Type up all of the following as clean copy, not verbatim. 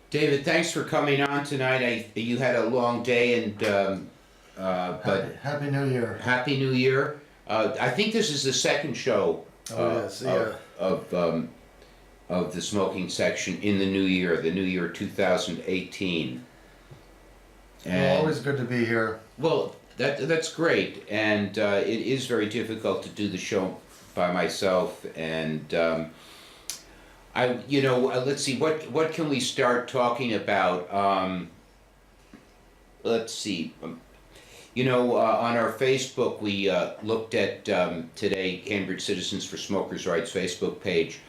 David, thanks for coming on tonight. You had a long day, and but Happy New Year. Happy New Year. I think this is the second show Yes, yeah. of the smoking section in the new year 2018. Well, always good to be here. Well, that's great, and it is very difficult to do the show by myself. And let's see, what can we start talking about? Let's see. On our Facebook, we looked at today Cambridge Citizens for Smokers' Rights Facebook page.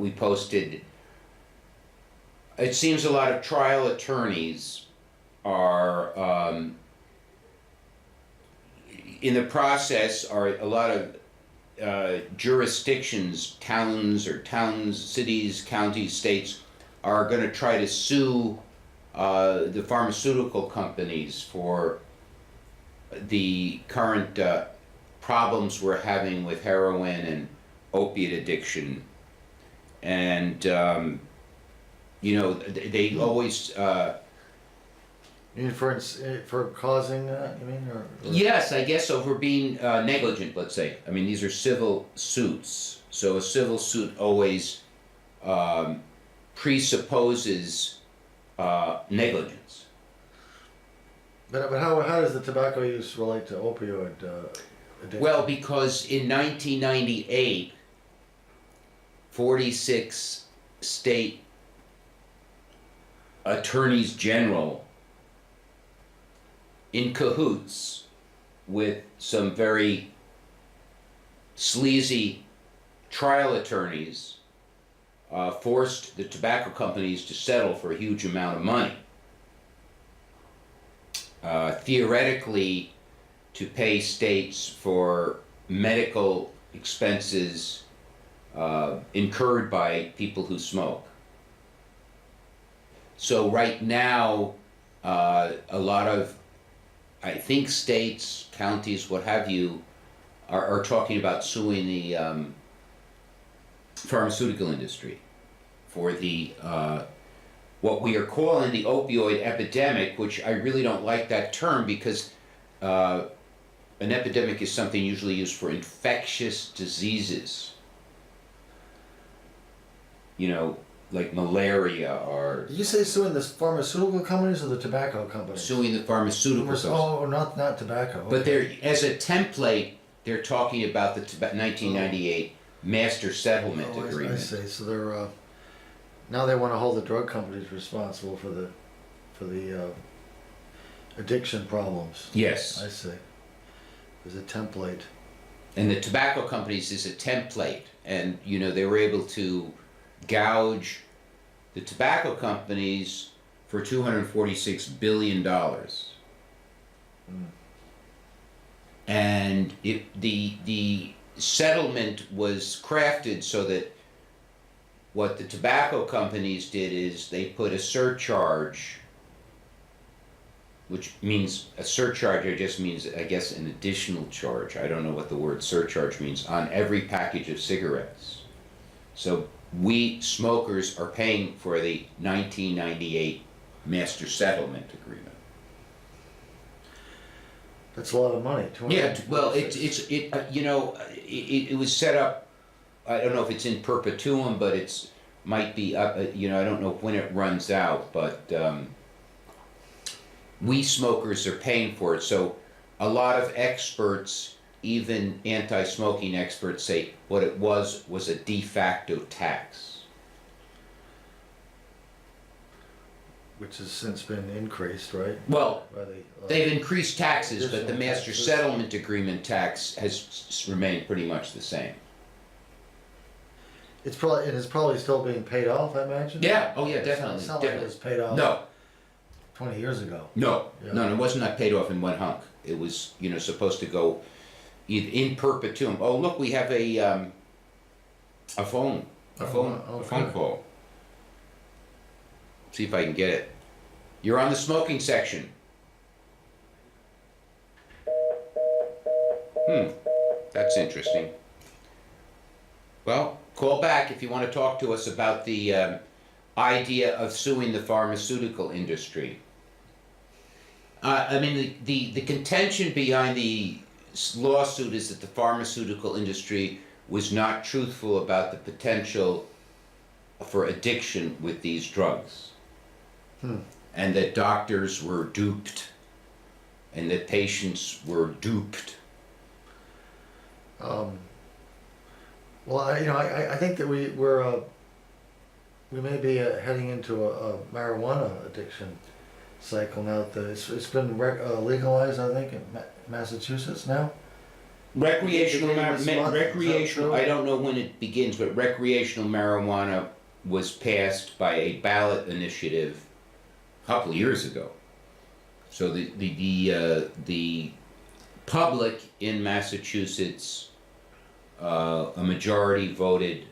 We posted. It seems a lot of trial attorneys are in the process. Are a lot of jurisdictions, cities, counties, states are going to try to sue the pharmaceutical companies for the current problems we're having with heroin and opiate addiction. And, they always... You mean for causing that, you mean? Or? Yes, I guess so, for being negligent, let's say. I mean, these are civil suits. So a civil suit always presupposes negligence. But how does the tobacco use relate to opioid addiction? Well, because in 1998, 46 state attorneys general, in cahoots with some very sleazy trial attorneys, forced the tobacco companies to settle for a huge amount of money. Theoretically, to pay states for medical expenses incurred by people who smoke. So right now, a lot of, I think, states, counties, what have you, are talking about suing the pharmaceutical industry for the what we are calling the opioid epidemic, which I really don't like that term, because an epidemic is something usually used for infectious diseases. Like malaria, or Did you say suing the pharmaceutical companies or the tobacco companies? suing the pharmaceuticals. Oh, not tobacco. But Okay. as a template, they're talking about the 1998 Master Settlement I Agreement. see. So they're now they want to hold the drug companies responsible for the addiction problems. Yes. I see. There's a template. And the tobacco companies is a template. And, they were able to gouge the tobacco companies for $246 billion. And the settlement was crafted so that what the tobacco companies did is they put a surcharge, which means a surcharge, it just means, I guess, an additional charge. I don't know what the word surcharge means, on every package of cigarettes. So we smokers are paying for the 1998 Master Settlement Agreement. That's a lot of money. Yeah, well, it was set up. I don't know if it's in perpetuum, but might be up. I don't know when it runs out, but we smokers are paying for it. So a lot of experts, even anti-smoking experts, say what it was a de facto tax. Which has since been increased, right? Well, By the, they've increased taxes, but the additional Master taxes. Settlement Agreement tax has remained pretty much the same. It is probably still being paid off, I imagine. Yeah, oh yeah, definitely. It's not like it was paid off No, 20 years ago. no, Yeah. no, it was not paid off in one hunk. It was, supposed to go in perpetuum. Oh, look, we have a phone call. See if I can get it. You're on the smoking section. That's interesting. Well, call back if you want to talk to us about the idea of suing the pharmaceutical industry. I mean, the contention behind the lawsuit is that the pharmaceutical industry was not truthful about the potential for addiction with these drugs. And that doctors were duped, and that patients were duped. Well, I think that we may be heading into a marijuana addiction cycle now. It's been legalized, I think, in Massachusetts now. Recreational, recreational. I don't know when it begins, but recreational marijuana was passed by a ballot initiative a couple of years ago. So the public in Massachusetts, a majority voted,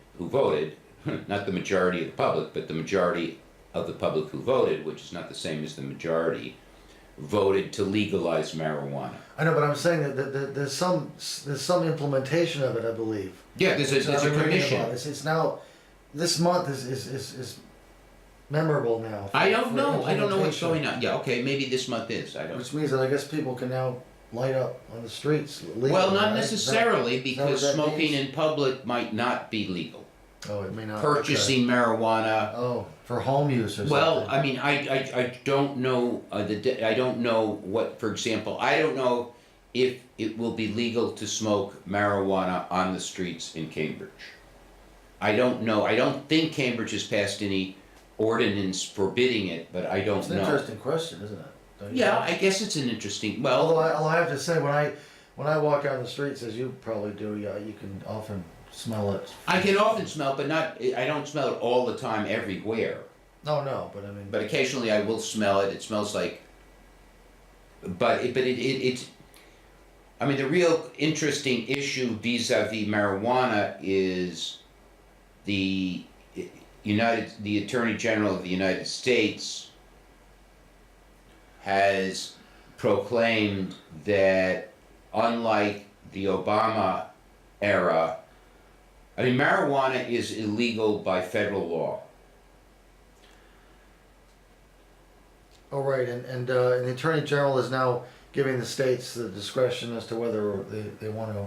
not the majority of the public, but the majority of the public who voted, which is not the same as the majority, voted to legalize marijuana. I know, but I'm saying that there's some implementation of it, I believe. Yeah, there's a commission. It's now, this month is memorable now. I don't know what's going on. Yeah, okay, maybe this month is. I don't. Which means that I guess people can now light up on the streets legally. Well, not right? necessarily, because that smoking means? in public might not be legal. Oh, it may not. Purchasing marijuana. Oh, for home use or Well, something. I mean, I don't know I don't know what, for example, I don't know if it will be legal to smoke marijuana on the streets in Cambridge. I don't know. I don't think Cambridge has passed any ordinance forbidding it, but I don't It's know. an interesting question, isn't it? Don't you Yeah, think? I guess it's an interesting. Although Well, I have to say, when I walk down the streets, as you probably do, yeah, you can often smell it. I can often smell, but not. I don't smell it all the time everywhere. No, but I mean. But occasionally I will smell it. It smells like. But it's. I mean, the real interesting issue vis-a-vis marijuana is the Attorney General of the United States has proclaimed that, unlike the Obama era, I mean, marijuana is illegal by federal law. Oh, right, and the Attorney General is now giving the states the discretion as to whether they want to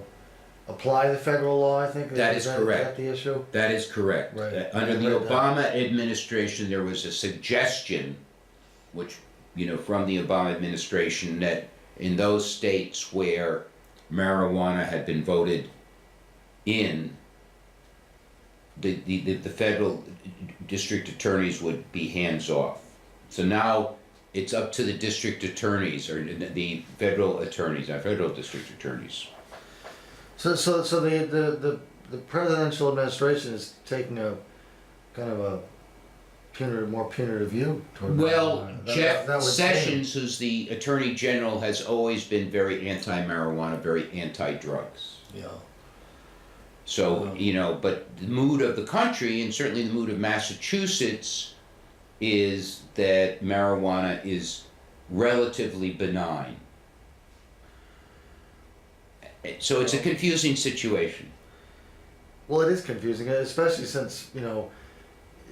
apply the federal law, I think. That is correct. Is that the issue? That is correct. Right. Under I the read that. Obama administration, there was a suggestion, which, from the Obama administration, that in those states where marijuana had been voted in, the federal district attorneys would be hands off. So now it's up to the district attorneys, or the federal attorneys, not federal district attorneys. So the presidential administration is taking a kind of a more punitive view toward Well, marijuana. That Jeff would Sessions, who's the Attorney General, has always been very anti-marijuana, very anti-drugs. Yeah. So, but the mood of the country, and certainly the mood of Massachusetts, is that marijuana is relatively benign. So it's a confusing situation. Well, it is confusing, especially since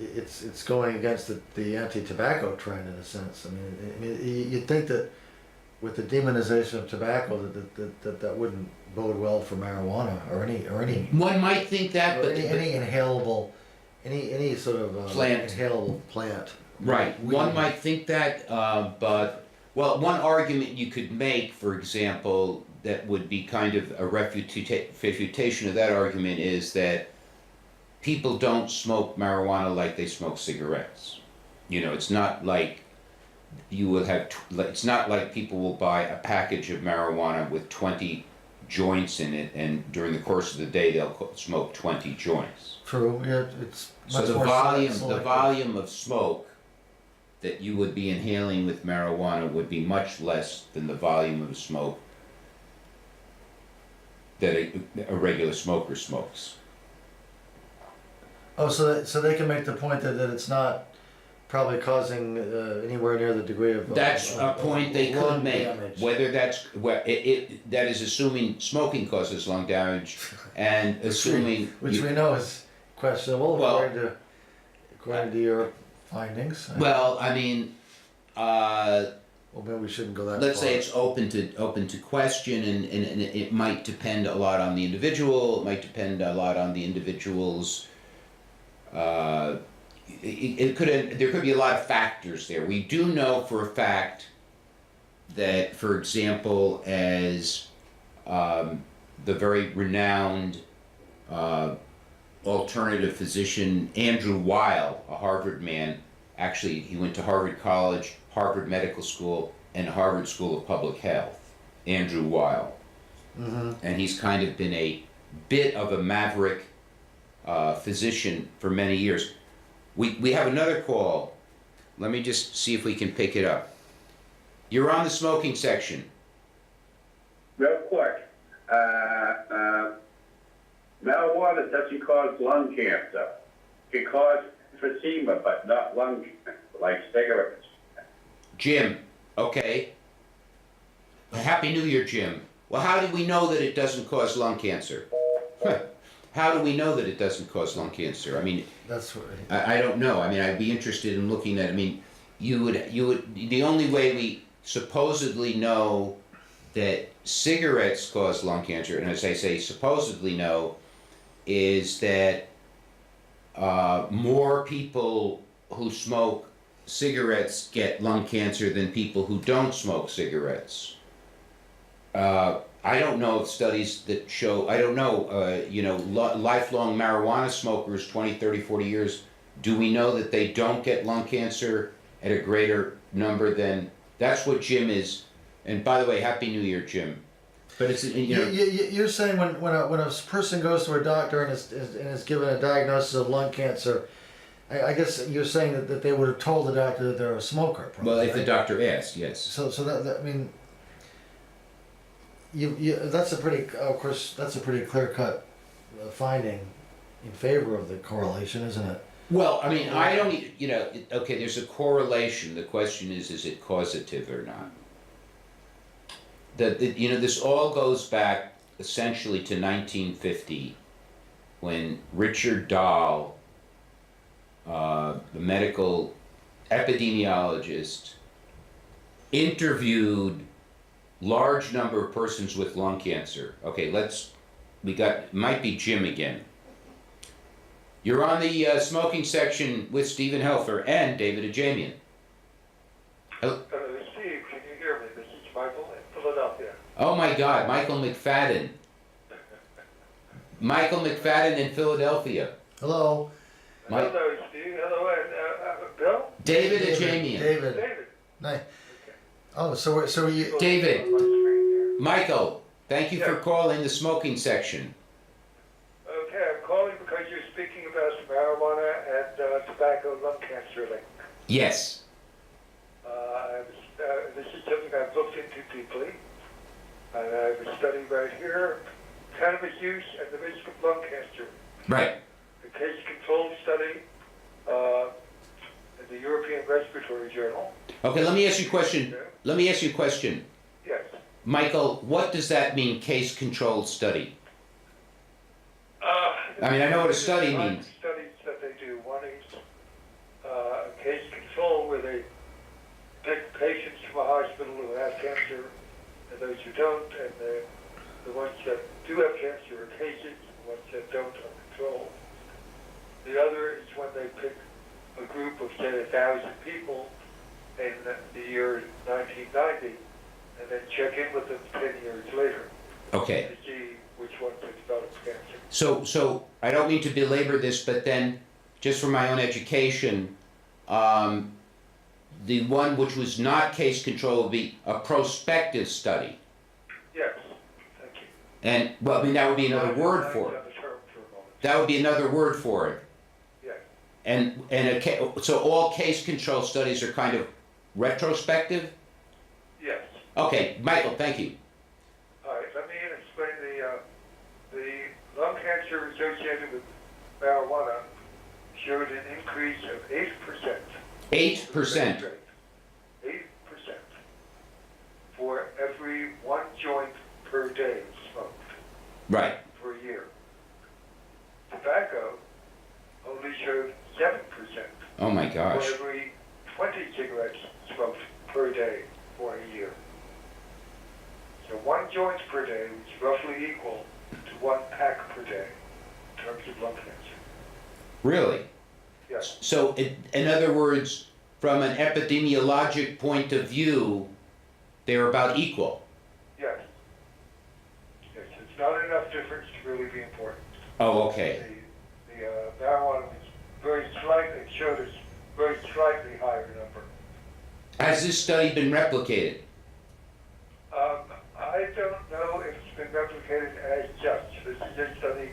it's going against the anti-tobacco trend in a sense. I mean, you'd think that with the demonization of tobacco, that wouldn't bode well for marijuana or any. One might think that, but any inhalable, any sort of Plant. inhalable plant. right, Weed. one might think that, but one argument you could make, for example, that would be kind of a refutation of that argument is that people don't smoke marijuana like they smoke cigarettes. It's not like you will have. It's not like people will buy a package of marijuana with 20 joints in it, and during the course of the day they'll smoke 20 joints. True. Yeah, it's So much the more the volume of smoke that you would be inhaling with marijuana would be much less than the volume of smoke that a regular smoker smokes. Oh, so they can make the point that it's not probably causing anywhere near the degree of. That's a point they could lung make. damage. Whether that is assuming smoking causes lung damage, and assuming which we know is questionable Well- according to your findings. Well, I mean, Well, maybe we shouldn't go that let's far. say it's open to question, and it might depend a lot on the individual. It might depend a lot on the individual's. There could be a lot of factors there. We do know for a fact that, for example, as the very renowned alternative physician Andrew Weil, a Harvard man, actually he went to Harvard College, Harvard Medical School, and Harvard School of Public Health, Andrew Weil. Mm-hmm. And he's kind of been a bit of a maverick physician for many years. We have another call. Let me just see if we can pick it up. You're on the smoking section. Real quick, marijuana doesn't cause lung cancer. It causes emphysema, but not lung cancer, like cigarettes. Jim, okay. Happy New Year, Jim. Well, how do we know that it doesn't cause lung cancer? How do we know that it doesn't cause lung cancer? I mean, That's what. I don't know. I mean, I'd be interested in looking at, I mean, you would, the only way we supposedly know that cigarettes cause lung cancer, and as I say, supposedly know, is that more people who smoke cigarettes get lung cancer than people who don't smoke cigarettes. I don't know of studies that show, I don't know, lifelong marijuana smokers, 20, 30, 40 years, do we know that they don't get lung cancer at a greater number than, that's what Jim is. And by the way, Happy New Year, Jim. But it's, You're saying when a person goes to a doctor and is given a diagnosis of lung cancer, I guess you're saying that they would have told the doctor that they're a smoker. Probably, well, if right? the doctor asked, yes. So that I mean, that's a pretty clear cut finding in favor of the correlation, isn't it? Well, I mean, I don't, okay, there's a correlation. The question is it causative or not? This all goes back essentially to 1950 when Richard Dahl, the medical epidemiologist, interviewed large number of persons with lung cancer. Okay, might be Jim again. You're on the smoking section with Stephen Helfer and David Ajemian. Steve, can you hear me? This is Michael in Philadelphia. Oh my God, Michael McFadden. Michael McFadden in Philadelphia. Hello, Hello, Steve. Hello, and Bill? David Ajemian. David. David. Nice. Oh, so you. David. On my screen here. Michael, thank you for Yeah. calling the smoking section. Okay, I'm calling because you're speaking about marijuana and tobacco lung cancer link. Yes. This is something I've looked into deeply. And I have a study right here, cannabis use and the risk of lung cancer. Right. A case-controlled study in the European Respiratory Journal. Okay, let me ask you a question. Yes. Michael, what does that mean, case-controlled study? I mean, I know what a study means. Studies that they do. One is a case control where they pick patients from a hospital who have cancer and those who don't, and the ones that do have cancer are cases, the ones that don't are control. The other is when they pick a group of, say, 1,000 people in the year 1990 and then check in with them 10 years later Okay. to see which ones have developed cancer. So I don't mean to belabor this, but then, just for my own education, the one which was not case control would be a prospective study. Yes, thank you. And, well, I mean, that would be another word for it. That would be another word for it. Yeah. And so all case control studies are kind of retrospective? Yes. Okay, Michael, thank you. All right, let me explain the lung cancer associated with marijuana showed an increase of 8%. 8%. 8% for every one joint per day smoked Right. for a year. Tobacco only showed 7% Oh my for gosh. every 20 cigarettes smoked per day for a year. So 1 joint per day is roughly equal to 1 pack per day in terms of lung cancer. Really? Yes, So, in other words, from an epidemiologic point of view, they're about equal. yes. Yes, it's not enough difference to really be important. Oh, okay. The marijuana was very slightly, it showed us very slightly higher number. Has this study been replicated? I don't know if it's been replicated as such. This is a study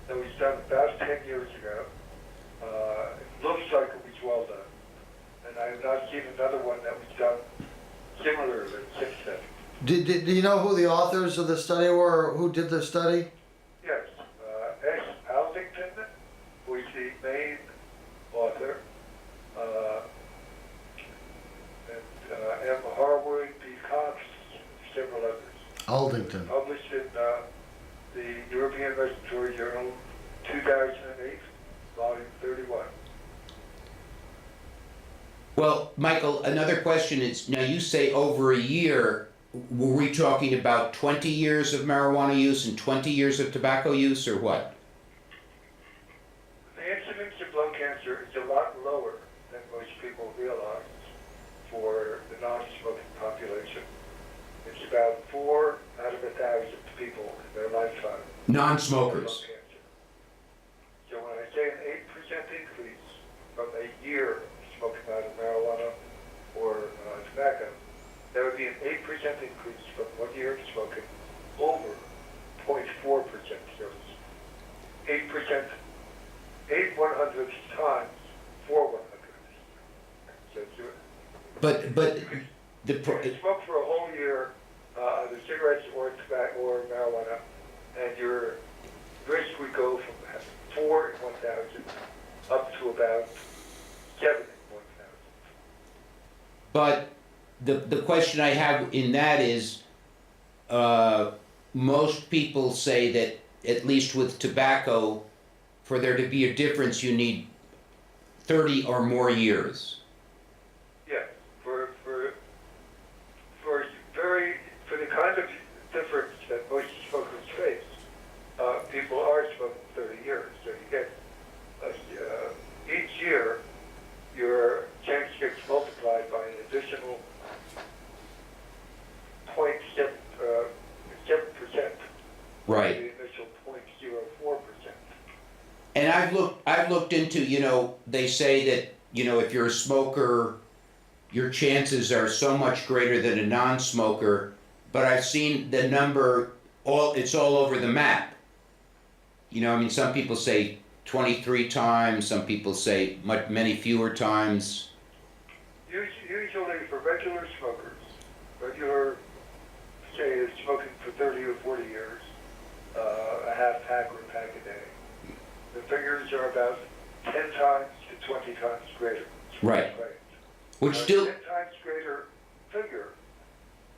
that was done about 10 years ago. It looks like it was well done. And I have not seen another one that was done similarly since then. Do you know who the authors of the study were, or who did the study? Yes, S. Aldington was the main author, and M. Harwood, B. Cox, several others. Aldington. Published in the European Respiratory Journal, 2008, volume 31. Well, Michael, another question is, now you say over a year, were we talking about 20 years of marijuana use and 20 years of tobacco use, or what? The incidence of lung cancer is a lot lower than most people realize for the non-smoking population. It's about 4 out of 1,000 people in their lifetime. Non-smokers. Lung cancer. So when I say an 8% increase from a year of smoking either marijuana or tobacco, that would be an 8% increase from 1 year of smoking over 0.4%. So it's 8%, 8/100th times 4/100th. So But the if you smoke for a whole year, either cigarettes or tobacco or marijuana, and your risk would go from 4 in 1,000 up to about 7 in 1,000. But the question I have in that is, most people say that, at least with tobacco, for there to be a difference, you need 30 or more years. Yeah, for the kind of difference that most smokers face, people are smoking 30 years. So you get each year your chance gets multiplied by an additional 0.7%. Right. The initial 0.04%. And I've looked into, they say that, if you're a smoker, your chances are so much greater than a non-smoker, but I've seen the number, it's all over the map. Some people say 23 times, some people say many fewer times. Usually for regular smokers, say smoking for 30 or 40 years, a half pack or a pack a day, the figures are about 10 times to 20 times greater. Right. Which still, 10 times greater figure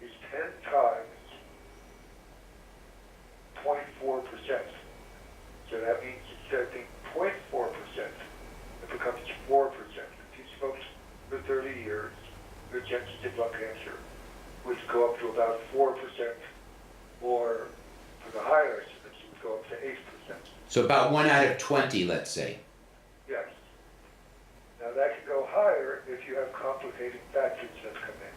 is 10 times 0.4%. So that means instead of being 0.4%, it becomes 4%. If you smoked for 30 years, your chances of lung cancer would go up to about 4%, or for the higher estimates, it would go up to 8%. so about 1 out of 20, let's say. Yes. Now that can go higher if you have complicating factors that come in.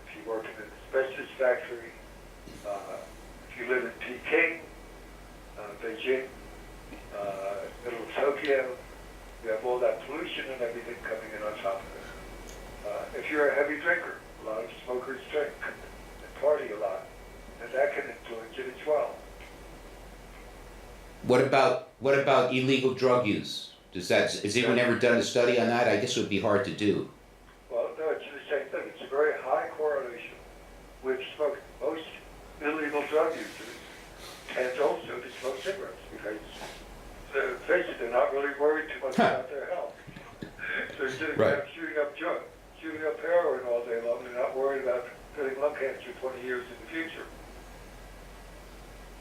If you work in an asbestos factory, if you live in Peking, Beijing, middle of Tokyo, you have all that pollution and everything coming in on top of it. If you're a heavy drinker, a lot of smokers drink and party a lot, and that can influence it as well. What about illegal drug use? Has anyone ever done a study on that? I guess it would be hard to do. Well, no, it's the same thing. It's a very high correlation with smoking. Most illegal drug users tend also to smoke cigarettes because, face it, they're not really worried too much about their health. So instead of Right. shooting up heroin all day long, they're not worried about getting lung cancer 20 years in the future.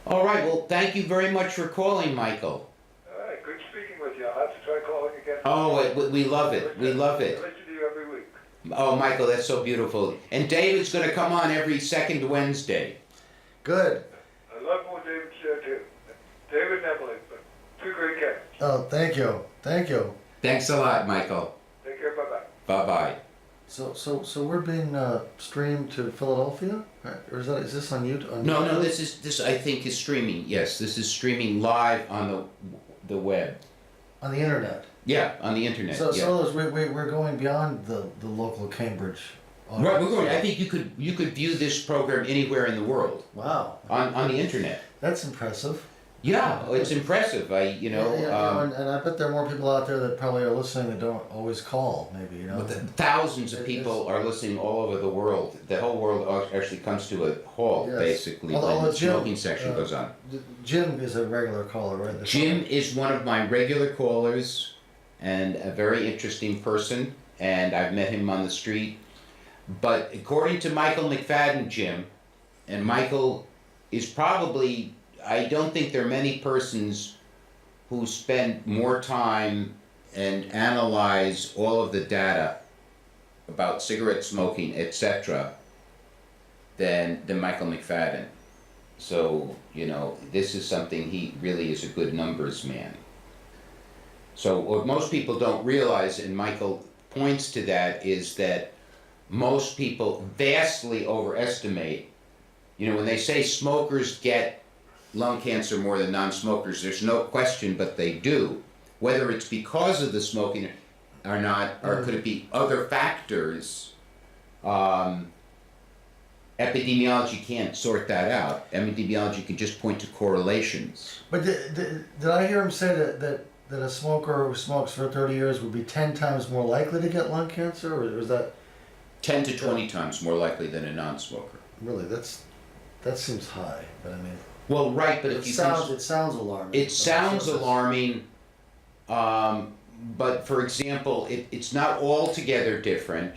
All right, well, thank you very much for calling, Michael. All right, good speaking with you. I'll have to try calling again. Oh, we love it. We love I it. listen to you every week. Oh, Michael, that's so beautiful. And David's going to come on every second Wednesday. Good. I love what David said too. David and Emily, but two great guests. Oh, thank you. Thank you. Thanks a lot, Michael. Take care, bye-bye. Bye-bye. So we're being streamed to Philadelphia, or is this on YouTube? No, this I think is streaming. Yes, this is streaming live on the web. On the internet. Yeah, on the internet. So yeah. we're going beyond the local Cambridge. Right, we're audience. going. I think you could view this program anywhere in the world Wow, on the internet. that's impressive. Yeah, it's impressive. And I bet there are more people out there that probably are listening that don't always call. Maybe Thousands of people are listening all over the world. The whole world actually comes to a halt, Yes. basically, Although when the Jim, smoking section goes on. Jim is a regular caller, right? Jim is one of my regular callers and a very interesting person, and I've met him on the street. But according to Michael McFadden, Jim, and Michael is probably, I don't think there are many persons who spend more time and analyze all of the data about cigarette smoking, etc., than Michael McFadden. So, this is something, he really is a good numbers man. So what most people don't realize, and Michael points to that, is that most people vastly overestimate, when they say smokers get lung cancer more than non-smokers, there's no question but they do. Whether it's because of the smoking or not, or could it be other factors, epidemiology can't sort that out. Epidemiology can just point to correlations. But did I hear him say that a smoker who smokes for 30 years would be 10 times more likely to get lung cancer, or was that 10 to 20 times more likely than a non-smoker. really? That seems high, but I mean. Well, right, but if you it sounds alarming. it sounds alarming, but for example, it's not altogether different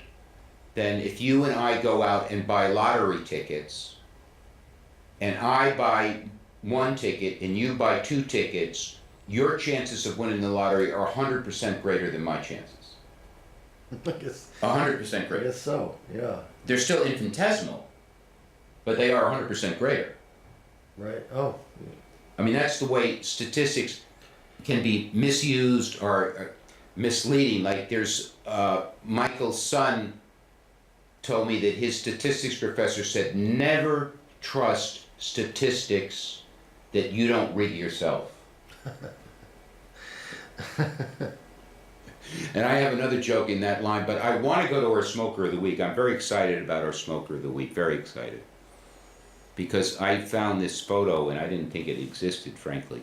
than if you and I go out and buy lottery tickets, and I buy one ticket and you buy two tickets, your chances of winning the lottery are 100% greater than my chances. I guess. 100% I greater. guess so. Yeah. They're still infinitesimal, but they are 100% greater. Right. Oh. I mean, that's the way statistics can be misused or misleading. Like there's, Michael's son told me that his statistics professor said, never trust statistics that you don't read yourself. And I have another joke in that line, but I want to go to our Smoker of the Week. I'm very excited about our Smoker of the Week, very excited. Because I found this photo and I didn't think it existed, frankly.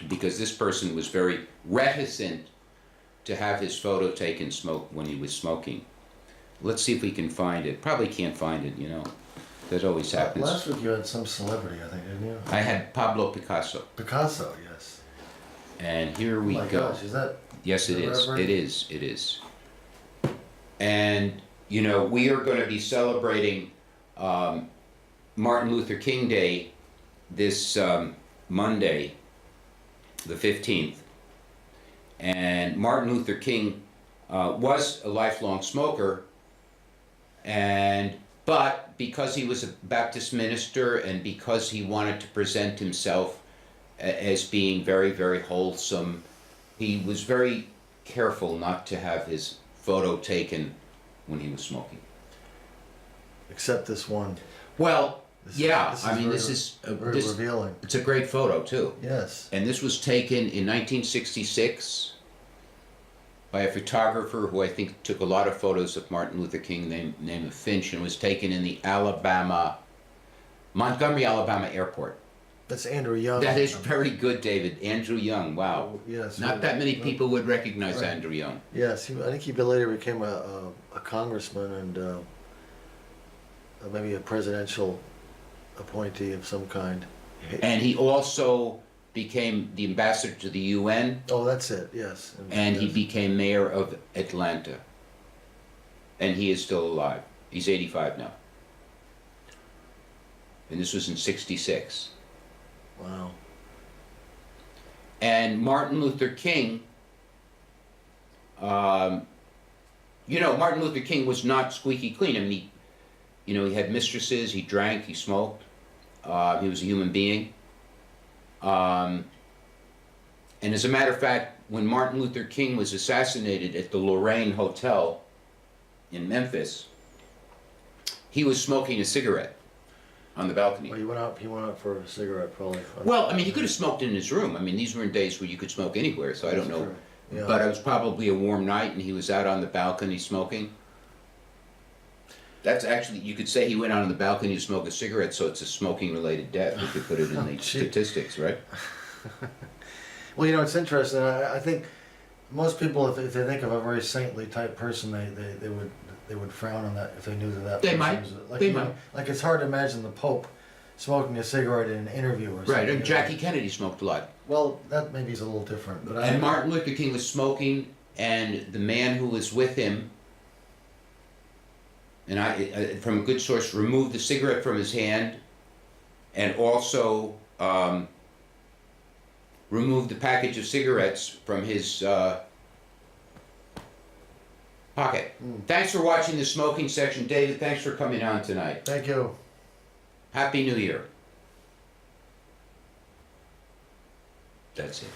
Because this person was very reticent to have his photo taken when he was smoking. Let's see if we can find it. Probably can't find it, That always happens. Last week you had some celebrity, I think, didn't you? I had Pablo Picasso. Picasso, yes. And here we oh my go. Gosh, is that? Yes, it is. Reverend? It is. And, we are going to be celebrating Martin Luther King Day this Monday, the 15th. And Martin Luther King was a lifelong smoker, but because he was a Baptist minister and because he wanted to present himself as being very, very wholesome, he was very careful not to have his photo taken when he was smoking. Except this one. Well, This is very revealing. it's a great photo too. Yes. And this was taken in 1966 by a photographer who I think took a lot of photos of Martin Luther King named Finch, and was taken in the Montgomery, Alabama airport. That's Andrew Young. That is very good, David. Andrew Young, wow. Oh, yes. Not that many people would recognize Right. Andrew Young. Yes, I think he later became a congressman and maybe a presidential appointee of some kind. And he also became the ambassador to the UN, Oh, that's it. Yes. and he yes. became mayor of Atlanta. And he is still alive. He's 85 now. And this was in 66. Wow. And Martin Luther King You know, Martin Luther King was not squeaky clean. I mean, he had mistresses, he drank, he smoked, he was a human being. And as a matter of fact, when Martin Luther King was assassinated at the Lorraine Hotel in Memphis, he was smoking a cigarette on the balcony. Well, he went out for a cigarette probably. Well, I mean, he could have smoked in his room. I mean, these were in days where you could smoke anywhere, so I don't know. True. Yeah. But it was probably a warm night and he was out on the balcony smoking. That's actually, you could say he went out on the balcony to smoke a cigarette, so it's a smoking-related death. We could put it in the statistics, right? Well, it's interesting. I think most people, if they think of a very saintly type person, they would frown on that if they knew that They person might. was like, They might. Like it's hard to imagine the Pope smoking a cigarette in an interview or something. Right, and Jackie Kennedy smoked a lot. Well, that maybe is a little different, but And Martin Luther King was smoking, and the man who was with him, and I from a good source, removed the cigarette from his hand, and also removed the package of cigarettes from his pocket. Thanks for watching the smoking section. David, thanks for coming on tonight. Thank you. Happy New Year. That's it.